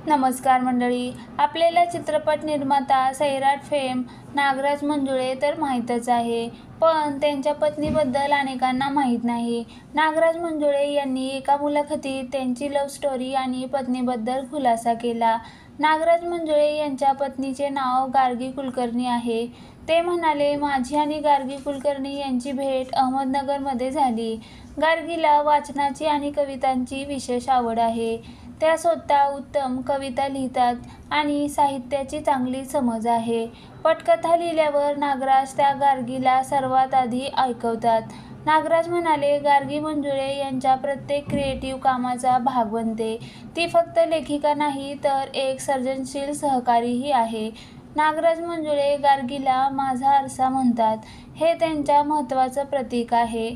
नमस्कार मंडळी. आपल्याला चित्रपट निर्माता सैराट फेम नागराज मंजुळे तर माहीतच आहे, पण त्यांच्या पत्नीबद्दल अनेकांना माहीत नाही. नागराज मंजुळे यांनी एका मुलाखतीत त्यांची लव्ह स्टोरी आणि पत्नीबद्दल खुलासा केला. नागराज मंजुळे यांच्या पत्नीचे नाव गार्गी कुलकर्णी आहे. ते म्हणाले, माझी आणि गार्गी कुलकर्णी यांची भेट अहमदनगरमध्ये झाली. गार्गीला वाचनाची आणि कवितांची विशेष आवड आहे. त्या स्वतः उत्तम कविता लिहितात आणि साहित्याची चांगली समज आहे. पटकथा लिहिल्यावर नागराज त्या गार्गीला सर्वात आधी ऐकवतात. नागराज म्हणाले, गार्गी मंजुळे यांच्या प्रत्येक क्रिएटिव्ह कामाचा भाग बनते. ती फक्त लेखिका नाही तर एक सर्जनशील सहकारीही आहे. नागराज मंजुळे गार्गीला माझा आरसा म्हणतात. हे त्यांच्या महत्त्वाचं प्रतीक आहे.